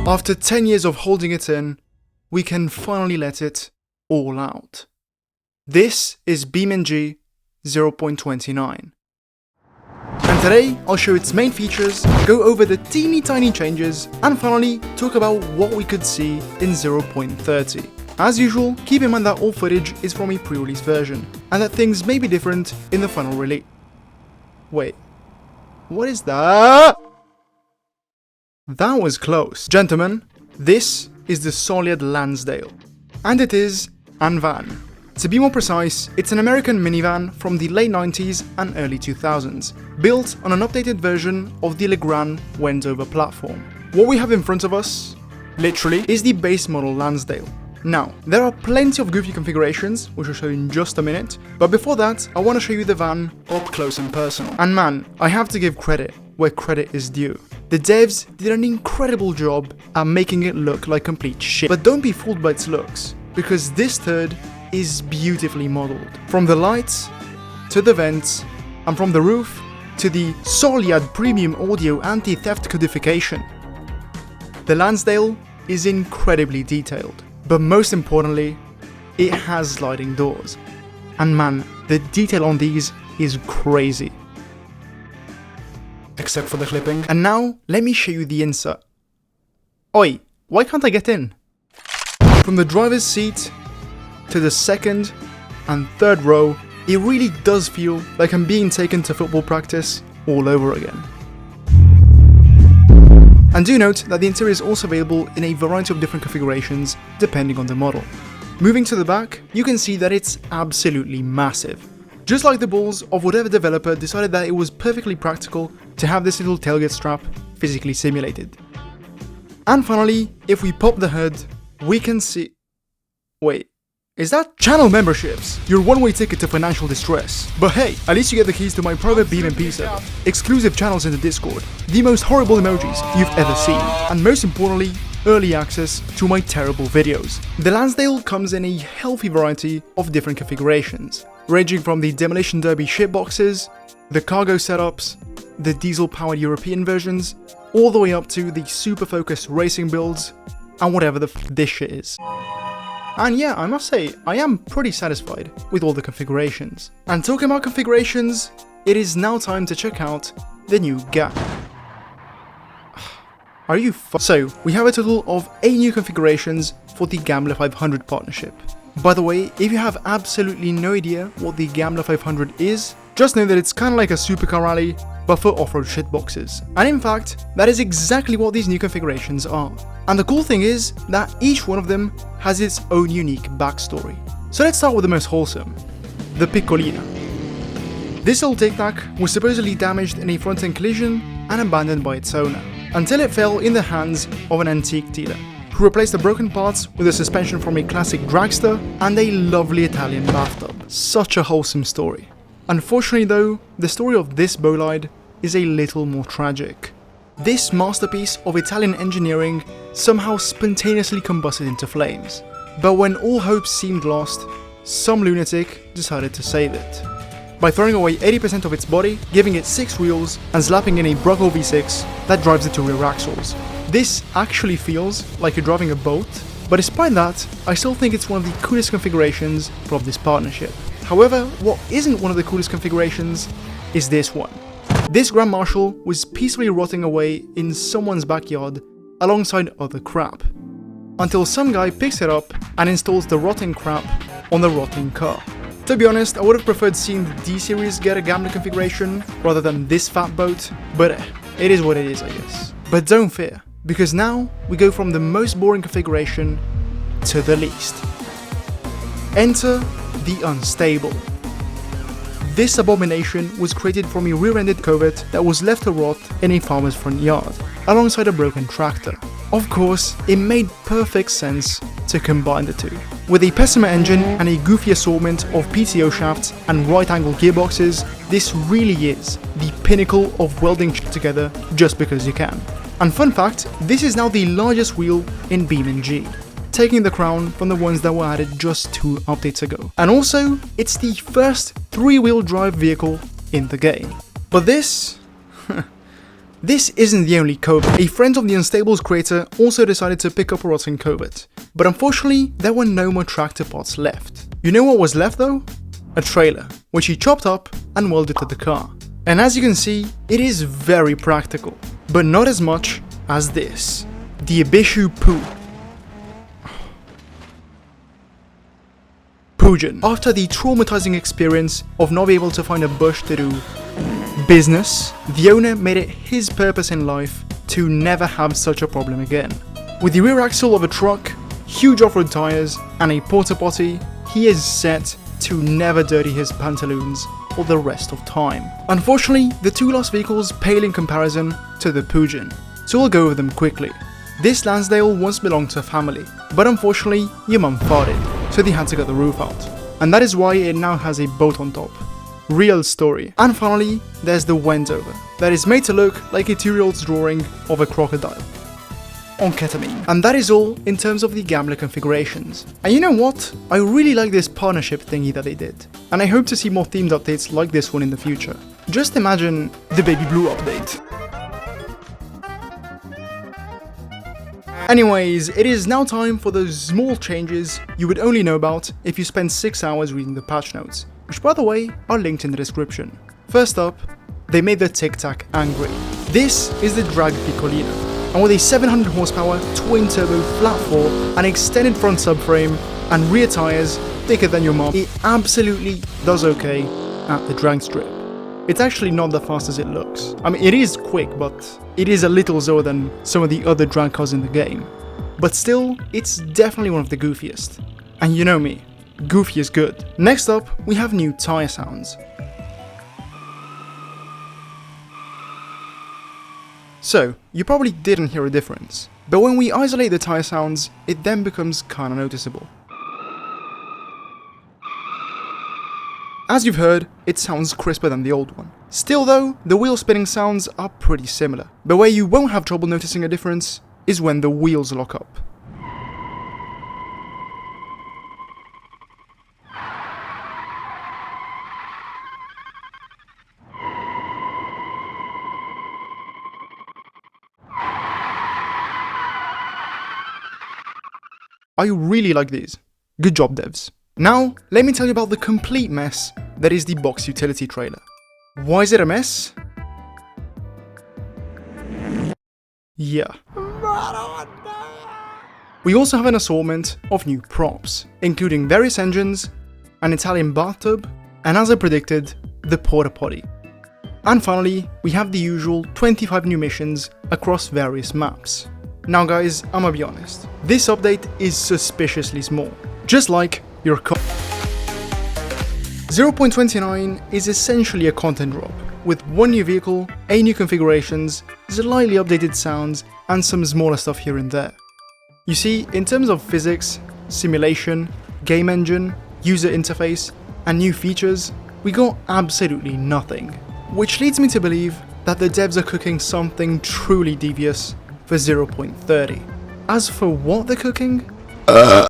After 10 years of holding it in, we can finally let it all out. This is BeamNG 0.29. And today I'll show its main features, go over the teeny tiny changes, and finally talk about what we could see in 0.30. As usual, keep in mind that all footage is from a pre-release version, and that things may be different in the final release. Wait, what is that? That was close. Gentlemen, this is the Soliad Lansdale. And it is an van. To be more precise, it's an American minivan from the late 90s and early 2000s, built on an updated version of the Legrand Wendover platform. What we have in front of us, literally, is the base model Lansdale. Now, there are plenty of goofy configurations, which I'll show you in just a minute, but before that, I want to show you the van up close and personal. And man, I have to give credit where credit is due. The devs did an incredible job at making it look like complete shit. But don't be fooled by its looks, because this turd is beautifully modelled. From the lights, to the vents, and from the roof, to the Soliad premium audio anti-theft codification. The Lansdale is incredibly detailed, but most importantly, it has sliding doors. And man, the detail on these is crazy. Except for the clipping. And now, let me show you the insert. Oi, why can't I get in? From the driver's seat to the second and third row, it really does feel like I'm being taken to football practice all over again. And do note that the interior is also available in a variety of different configurations depending on the model. Moving to the back, you can see that it's absolutely massive. Just like the balls of whatever developer decided that it was perfectly practical to have this little tailgate strap physically simulated. And finally, if we pop the hood, we can see... Wait, is that channel memberships? Your one-way ticket to financial distress. But hey, at least you get the keys to my private BeamNG server, exclusive channels in the Discord, the most horrible emojis you've ever seen, and most importantly, early access to my terrible videos. The Lansdale comes in a healthy variety of different configurations, ranging from the Demolition Derby shitboxes, the cargo setups, the diesel-powered European versions, all the way up to the super focused racing builds, and whatever the this shit is. And yeah, I must say, I am pretty satisfied with all the configurations. And talking about configurations, it is now time to check out the new GAM. Are you So, we have a total of 8 new configurations for the Gambler 500 partnership. By the way, if you have absolutely no idea what the Gambler 500 is, just know that it's kinda like a supercar rally, but for off-road shitboxes. And in fact, that is exactly what these new configurations are. And the cool thing is that each one of them has its own unique backstory. So let's start with the most wholesome, the Piccolina. This old tic-tac was supposedly damaged in a front-end collision and abandoned by its owner, until it fell in the hands of an antique dealer, who replaced the broken parts with a suspension from a classic dragster and a lovely Italian bathtub. Such a wholesome story. Unfortunately though, the story of this bolide is a little more tragic. This masterpiece of Italian engineering somehow spontaneously combusted into flames. But when all hopes seemed lost, some lunatic decided to save it, by throwing away 80% of its body, giving it 6 wheels, and slapping in a Brocco V6 that drives the 2 rear axles. This actually feels like you're driving a boat, but despite that, I still think it's one of the coolest configurations from this partnership. However, what isn't one of the coolest configurations is this one. This Grand Marshal was peacefully rotting away in someone's backyard alongside other crap, until some guy picks it up and installs the rotting crap on the rotting car. To be honest, I would have preferred seeing the D-Series get a Gambler configuration rather than this fat boat, but it is what it is, I guess. But don't fear, because now we go from the most boring configuration to the least. Enter the Unstable. This abomination was created from a rear-ended covert that was left to rot in a farmer's front yard, alongside a broken tractor. Of course, it made perfect sense to combine the two. With a Pessima engine and a goofy assortment of PTO shafts and right-angle gearboxes, this really is the pinnacle of welding shit together just because you can. And fun fact, this is now the largest wheel in BeamNG, taking the crown from the ones that were added just 2 updates ago. And also, it's the first 3-wheel drive vehicle in the game. But this This isn't the only covert. A friend of the Unstables creator also decided to pick up a rotten covert, but unfortunately there were no more tractor parts left. You know what was left though? A trailer, which he chopped up and welded to the car. And as you can see, it is very practical, but not as much as this. The Ibishu Pujan. After the traumatizing experience of not being able to find a bush to do business, the owner made it his purpose in life to never have such a problem again. With the rear axle of a truck, huge off-road tires, and a porta potty, he is set to never dirty his pantaloons for the rest of time. Unfortunately, the two last vehicles pale in comparison to the Pujan, so we'll go over them quickly. This Lansdale once belonged to a family, but unfortunately your mum farted, so they had to get the roof out, and that is why it now has a boat on top. Real story. And finally, there's the Wendover, that is made to look like a 2-year-old's drawing of a crocodile on ketamine. And that is all in terms of the Gambler configurations. And you know what? I really like this partnership thingy that they did, and I hope to see more themed updates like this one in the future. Just imagine the Baby Blue update. Anyways, it is now time for those small changes you would only know about if you spend 6 hours reading the patch notes, which by the way are linked in the description. First up, they made the Tic Tac angry. This is the Drag Piccolino, and with a 700 horsepower twin turbo flat 4, an extended front subframe, and rear tyres thicker than your mom, it absolutely does okay at the drag strip. It's actually not that fast as it looks. I mean, it is quick, but it is a little slower than some of the other drag cars in the game. But still, it's definitely one of the goofiest. And you know me, goofy is good. Next up, we have new tyre sounds. So, you probably didn't hear a difference, but when we isolate the tyre sounds, it then becomes kinda noticeable. As you've heard, it sounds crisper than the old one. Still though, the wheel spinning sounds are pretty similar, but where you won't have trouble noticing a difference is when the wheels lock up. I really like these. Good job, devs. Now, let me tell you about the complete mess that is the box utility trailer. Why is it a mess? Yeah. We also have an assortment of new props, including various engines, an Italian bathtub, and as I predicted, the porta potty. And finally, we have the usual 25 new missions across various maps. Now guys, I'ma be honest, this update is suspiciously small, just like your car. 0.29 is essentially a content drop, with one new vehicle, 8 new configurations, slightly updated sounds, and some smaller stuff here and there. You see, in terms of physics, simulation, game engine, user interface, and new features, we got absolutely nothing. Which leads me to believe that the devs are cooking something truly devious for 0.30. As for what they're cooking,